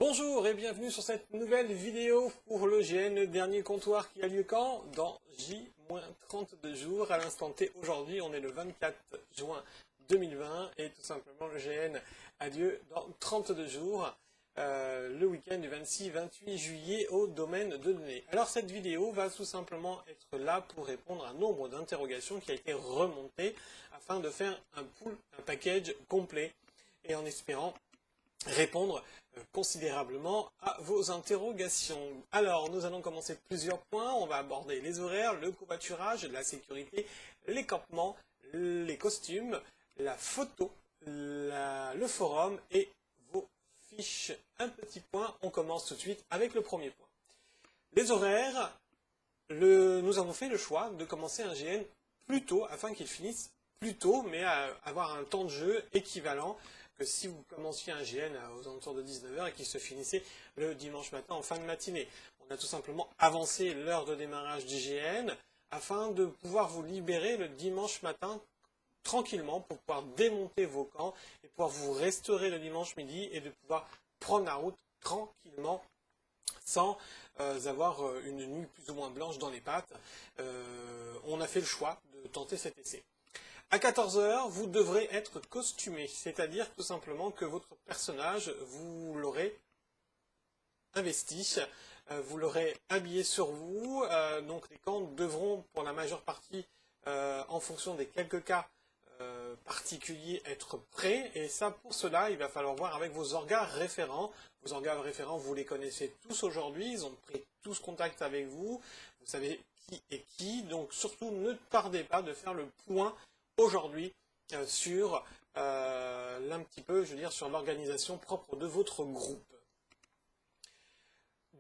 Bonjour et bienvenue sur cette nouvelle vidéo pour le GN, le dernier comptoir qui a lieu quand? Dans J-32 jours. À l'instant T, aujourd'hui, on est le 24 juin 2020 et tout simplement le GN a lieu dans 32 jours, le week-end du 26-28 juillet au domaine de données. Alors cette vidéo va tout simplement être là pour répondre à un nombre d'interrogations qui a été remonté afin de faire un pool, un package complet et en espérant répondre considérablement à vos interrogations. Alors, nous allons commencer plusieurs points. On va aborder les horaires, le covoiturage, la sécurité, les campements, les costumes, la photo, le forum et vos fiches. Un petit point, on commence tout de suite avec le premier point. Les horaires, nous avons fait le choix de commencer un GN plus tôt afin qu'il finisse plus tôt, mais à avoir un temps de jeu équivalent que si vous commenciez un GN aux alentours de 19 h et qu'il se finissait le dimanche matin en fin de matinée. On a tout simplement avancé l'heure de démarrage du GN afin de pouvoir vous libérer le dimanche matin tranquillement pour pouvoir démonter vos camps et pouvoir vous restaurer le dimanche midi et de pouvoir prendre la route tranquillement sans avoir une nuit plus ou moins blanche dans les pattes. On a fait le choix de tenter cet essai. À 14 h, vous devrez être costumé, c'est-à-dire tout simplement que votre personnage, vous l'aurez investi, vous l'aurez habillé sur vous, donc les camps devront pour la majeure partie, en fonction des quelques cas particuliers, être prêts, et ça pour cela il va falloir voir avec vos orgas référents. Vos orgas référents, vous les connaissez tous aujourd'hui, ils ont pris tous contact avec vous, vous savez qui est qui, donc surtout ne tardez pas de faire le point aujourd'hui sur un petit peu, je veux dire, sur l'organisation propre de votre groupe.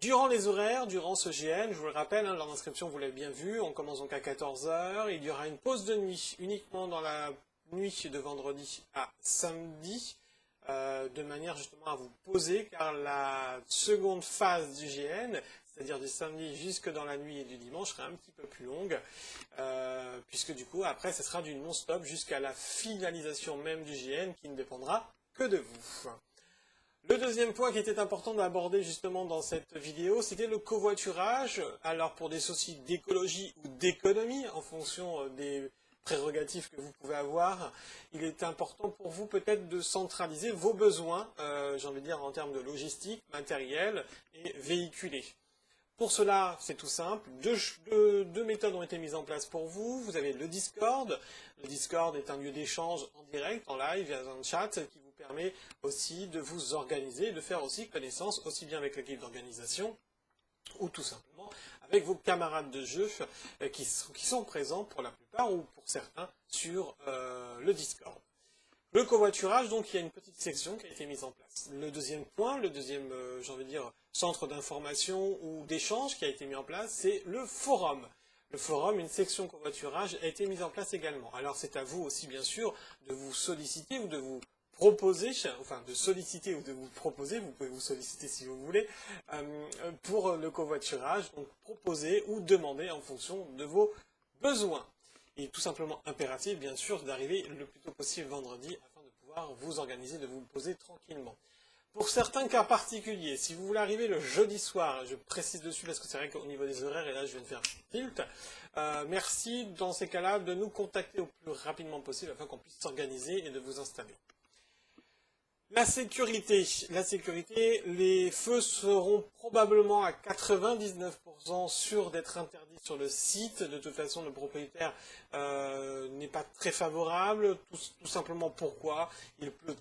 Durant les horaires, durant ce GN, je vous le rappelle, lors d'inscription, vous l'avez bien vu, on commence donc à 14 h, il y aura une pause de nuit uniquement dans la nuit de vendredi à samedi, de manière justement à vous poser, car la seconde phase du GN, c'est-à-dire du samedi jusque dans la nuit et du dimanche, sera un petit peu plus longue, puisque du coup, après, ce sera du non-stop jusqu'à la finalisation même du GN, qui ne dépendra que de vous. Le deuxième point qui était important d'aborder justement dans cette vidéo, c'était le covoiturage. Alors pour des soucis d'écologie ou d'économie, en fonction des prérogatives que vous pouvez avoir, il est important pour vous peut-être de centraliser vos besoins, j'ai envie de dire en termes de logistique, matériel et véhiculé. Pour cela, c'est tout simple, deux méthodes ont été mises en place pour vous. Vous avez le Discord. Le Discord est un lieu d'échange en direct, en live, via un chat qui vous permet aussi de vous organiser, de faire aussi connaissance, aussi bien avec l'équipe d'organisation, ou tout simplement avec vos camarades de jeu qui sont présents pour la plupart, ou pour certains, sur le Discord. Le covoiturage, donc, il y a une petite section qui a été mise en place. Le deuxième point, le deuxième, j'ai envie de dire, centre d'information ou d'échange qui a été mis en place, c'est le forum. Le forum, une section covoiturage, a été mise en place également. Alors, c'est à vous aussi, bien sûr, de vous solliciter ou de vous proposer, enfin, de solliciter ou de vous proposer, vous pouvez vous solliciter si vous voulez, pour le covoiturage, donc proposer ou demander en fonction de vos besoins. Il est tout simplement impératif, bien sûr, d'arriver le plus tôt possible vendredi afin de pouvoir vous organiser, de vous poser tranquillement. Pour certains cas particuliers, si vous voulez arriver le jeudi soir, je précise dessus parce que c'est vrai qu'au niveau des horaires, et là je viens de faire tilt, merci dans ces cas-là de nous contacter au plus rapidement possible afin qu'on puisse s'organiser et de vous installer. La sécurité, les feux seront probablement à 99% sûrs d'être interdits sur le site. De toute façon, le propriétaire n'est pas très favorable, tout simplement pourquoi il pleut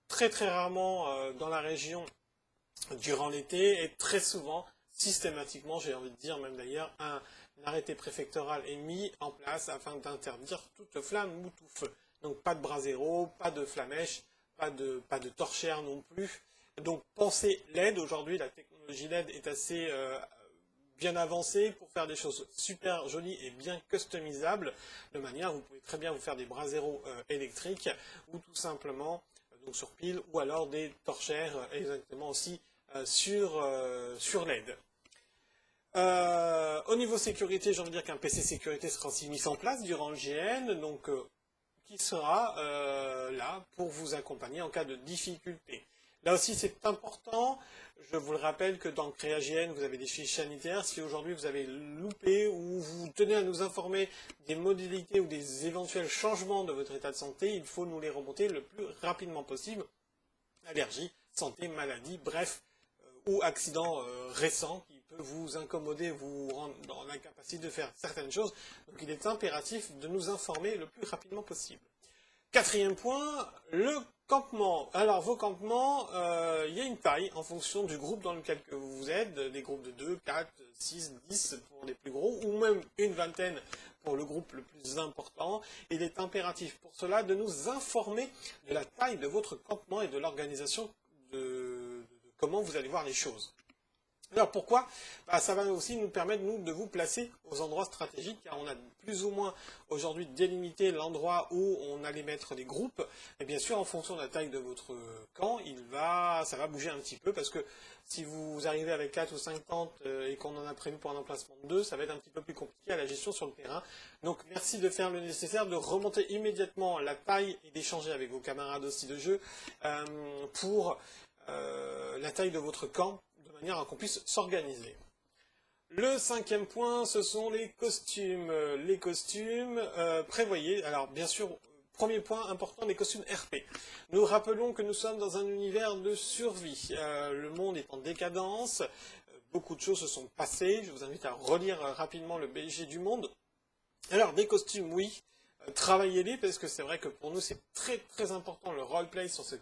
très rarement dans la région durant l'été et très souvent, systématiquement, j'ai envie de dire même d'ailleurs, un arrêté préfectoral est mis en place afin d'interdire toute flamme ou tout feu. Donc pas de brasero, pas de flamèche, pas de torchère non plus. Donc pensez LED, aujourd'hui la technologie LED est assez bien avancée pour faire des choses super jolies et bien customisables, de manière vous pouvez très bien vous faire des braseros électriques ou tout simplement donc sur pile ou alors des torchères exactement aussi sur LED. Au niveau sécurité, j'ai envie de dire qu'un PC sécurité sera aussi mis en place durant le GN, donc qui sera là pour vous accompagner en cas de difficulté. Là aussi, c'est important. Je vous le rappelle que dans CréaGN, vous avez des fiches sanitaires. Si aujourd'hui vous avez loupé ou vous tenez à nous informer des modalités ou des éventuels changements de votre état de santé, il faut nous les remonter le plus rapidement possible. Allergie, santé, maladie, bref, ou accident récent qui peut vous incommoder, vous rendre dans l'incapacité de faire certaines choses. Donc il est impératif de nous informer le plus rapidement possible. Quatrième point, le campement. Alors vos campements, il y a une taille en fonction du groupe dans lequel vous êtes, des groupes de 2, 4, 6, 10 pour les plus gros, ou même une vingtaine pour le groupe le plus important. Il est impératif pour cela de nous informer de la taille de votre campement et de l'organisation de comment vous allez voir les choses. Alors pourquoi? Ça va aussi nous permettre, nous, de vous placer aux endroits stratégiques, car on a plus ou moins aujourd'hui délimité l'endroit où on allait mettre les groupes. Et bien sûr, en fonction de la taille de votre camp, ça va bouger un petit peu, parce que si vous arrivez avec 4 ou 5 tentes et qu'on en a prévu pour un emplacement de 2, ça va être un petit peu plus compliqué à la gestion sur le terrain. Donc merci de faire le nécessaire, de remonter immédiatement la taille et d'échanger avec vos camarades aussi de jeu pour la taille de votre camp, de manière à qu'on puisse s'organiser. Le cinquième point, ce sont les costumes. Les costumes, prévoyez, alors bien sûr, premier point important, les costumes RP. Nous rappelons que nous sommes dans un univers de survie. Le monde est en décadence, beaucoup de choses se sont passées. Je vous invite à relire rapidement le BG du monde. Alors, des costumes, oui, travaillez-les, parce que c'est vrai que pour nous, c'est très très important le roleplay sur ce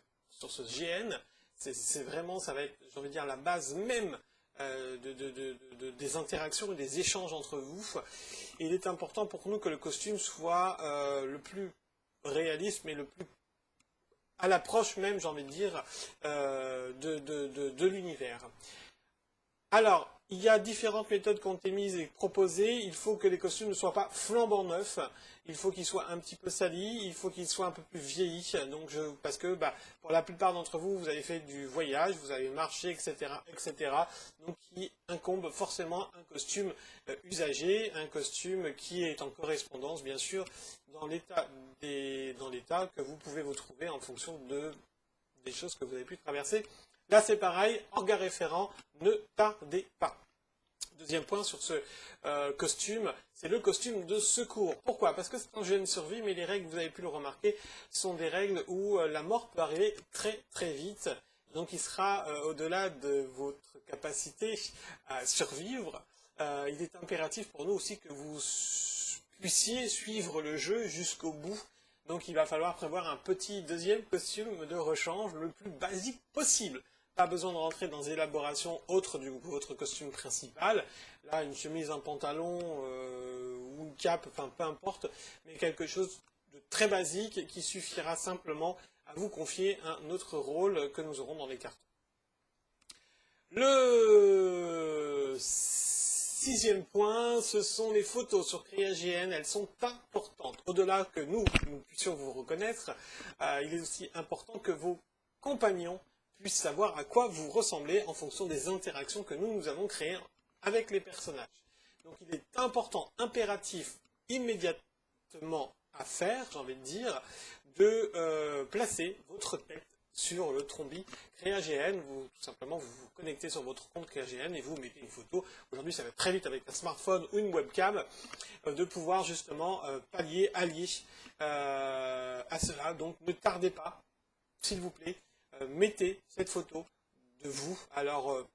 GN. C'est vraiment, ça va être, j'ai envie de dire, la base même des interactions et des échanges entre vous. Et il est important pour nous que le costume soit le plus réaliste, mais le plus à l'approche même, j'ai envie de dire, de l'univers. Alors, il y a différentes méthodes qui ont été mises et proposées. Il faut que les costumes ne soient pas flambant neufs. Il faut qu'ils soient un petit peu salis. Il faut qu'ils soient un peu plus vieillis. Donc, parce que pour la plupart d'entre vous, vous avez fait du voyage, vous avez marché, etc., etc. Donc, qui incombe forcément un costume usagé, un costume qui est en correspondance, bien sûr, dans l'état que vous pouvez vous trouver en fonction des choses que vous avez pu traverser. Là, c'est pareil, orga référent, ne tardez pas. Deuxième point sur ce costume, c'est le costume de secours. Pourquoi? Parce que c'est un jeu de survie, mais les règles, vous avez pu le remarquer, sont des règles où la mort peut arriver très très vite. Donc il sera au-delà de votre capacité à survivre. Il est impératif pour nous aussi que vous puissiez suivre le jeu jusqu'au bout. Donc il va falloir prévoir un petit deuxième costume de rechange le plus basique possible. Pas besoin de rentrer dans des élaborations autres de votre costume principal. Là, une chemise, un pantalon ou une cape, enfin peu importe, mais quelque chose de très basique qui suffira simplement à vous confier un autre rôle que nous aurons dans les cartons. Le sixième point, ce sont les photos sur CréaGN. Elles sont importantes. Au-delà que nous puissions vous reconnaître, il est aussi important que vos compagnons puissent savoir à quoi vous ressemblez en fonction des interactions que nous avons créées avec les personnages. Donc il est important, impératif, immédiatement à faire, j'ai envie de dire, de placer votre tête sur le Trombi CréaGN. Tout simplement, vous vous connectez sur votre compte CréaGN et vous mettez une photo. Aujourd'hui, ça va très vite avec un smartphone ou une webcam de pouvoir justement allier à cela. Donc ne tardez pas, s'il vous plaît. Mettez cette photo de vous, alors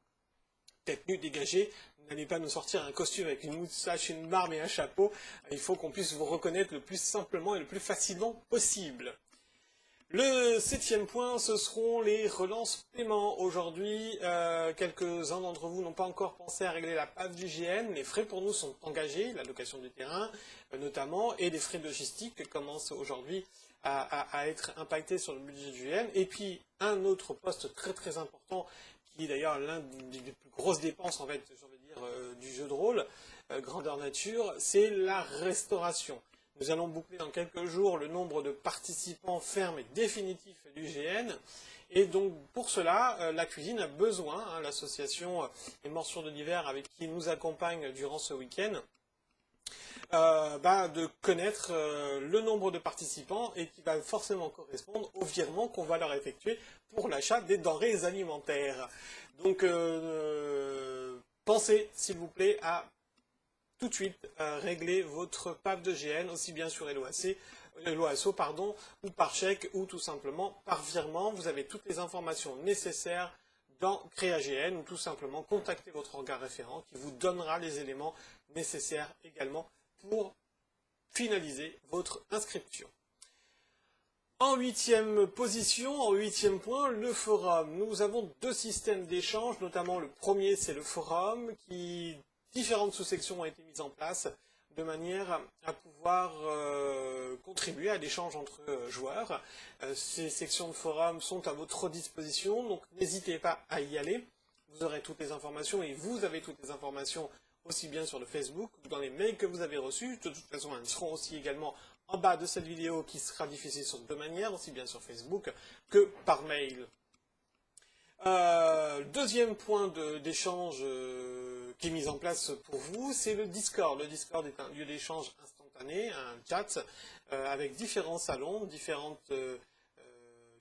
tête nue, dégagée, n'allez pas nous sortir un costume avec une moustache, une barbe et un chapeau, il faut qu'on puisse vous reconnaître le plus simplement et le plus facilement possible. Le septième point, ce seront les relances paiement. Aujourd'hui, quelques-uns d'entre vous n'ont pas encore pensé à régler la PAF du GN. Les frais pour nous sont engagés, la location du terrain notamment, et les frais logistiques commencent aujourd'hui à être impactés sur le budget du GN. Et puis, un autre poste très très important, qui est d'ailleurs l'un des plus grosses dépenses, en fait, j'ai envie de dire, du jeu de rôle, grandeur nature, c'est la restauration. Nous allons boucler dans quelques jours le nombre de participants fermes et définitifs du GN. Et donc, pour cela, la cuisine a besoin, l'association Les Morsures de l'Hiver, avec qui nous accompagne durant ce week-end, de connaître le nombre de participants et qui va forcément correspondre au virement qu'on va leur effectuer pour l'achat des denrées alimentaires. Donc, pensez, s'il vous plaît, à tout de suite régler votre PAF de GN, aussi bien sur l'OASO, ou par chèque, ou tout simplement par virement. Vous avez toutes les informations nécessaires dans CréaGN, ou tout simplement contactez votre organe référent qui vous donnera les éléments nécessaires également pour finaliser votre inscription. En 8e position, en 8e point, le forum. Nous avons deux systèmes d'échange, notamment le premier, c'est le forum, qui différentes sous-sections ont été mises en place de manière à pouvoir contribuer à l'échange entre joueurs. Ces sections de forum sont à votre disposition, donc n'hésitez pas à y aller. Vous aurez toutes les informations et vous avez toutes les informations aussi bien sur le Facebook que dans les mails que vous avez reçus. De toute façon, elles seront aussi également en bas de cette vidéo qui sera diffusée sur deux manières, aussi bien sur Facebook que par mail. Deuxième point d'échange qui est mis en place pour vous, c'est le Discord. Le Discord est un lieu d'échange instantané, un chat avec différents salons, différents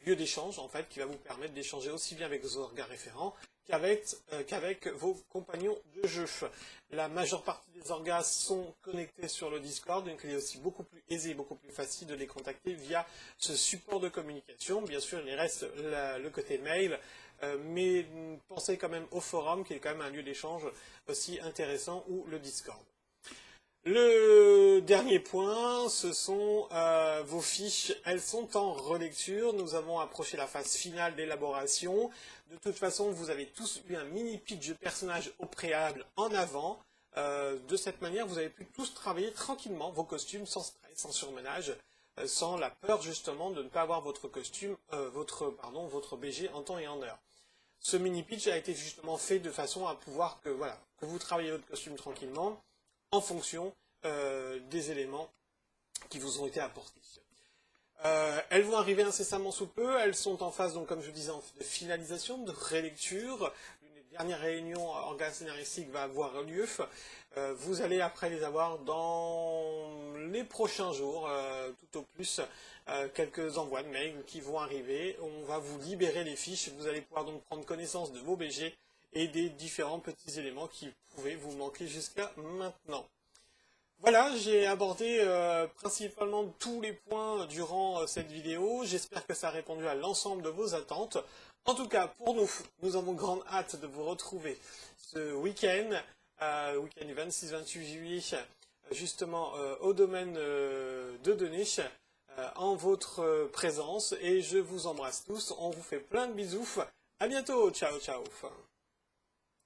lieux d'échange en fait, qui va vous permettre d'échanger aussi bien avec vos organes référents qu'avec vos compagnons de jeu. La majeure partie des orgas sont connectés sur le Discord, donc il est aussi beaucoup plus aisé, beaucoup plus facile de les contacter via ce support de communication. Bien sûr, il reste le côté mail, mais pensez quand même au forum, qui est quand même un lieu d'échange aussi intéressant, ou le Discord. Le dernier point, ce sont vos fiches. Elles sont en relecture. Nous avons approché la phase finale d'élaboration. De toute façon, vous avez tous eu un mini pitch de personnage au préalable en avant. De cette manière, vous avez pu tous travailler tranquillement vos costumes sans stress, sans surmenage, sans la peur justement de ne pas avoir votre costume, votre BG en temps et en heure. Ce mini pitch a été justement fait de façon à pouvoir que vous travaillez votre costume tranquillement en fonction des éléments qui vous ont été apportés. Elles vont arriver incessamment sous peu, elles sont en phase, donc, comme je vous disais, de finalisation, de rélecture. Une dernière réunion organe scénaristique va avoir lieu. Vous allez après les avoir dans les prochains jours, tout au plus quelques envois de mails qui vont arriver. On va vous libérer les fiches, vous allez pouvoir donc prendre connaissance de vos BG et des différents petits éléments qui pouvaient vous manquer jusqu'à maintenant. Voilà, j'ai abordé principalement tous les points durant cette vidéo. J'espère que ça a répondu à l'ensemble de vos attentes. En tout cas, pour nous, nous avons grande hâte de vous retrouver ce week-end, week-end du 26-28 juillet, justement au domaine de Denis, en votre présence. Et je vous embrasse tous. On vous fait plein de bisous. À bientôt. Ciao, ciao.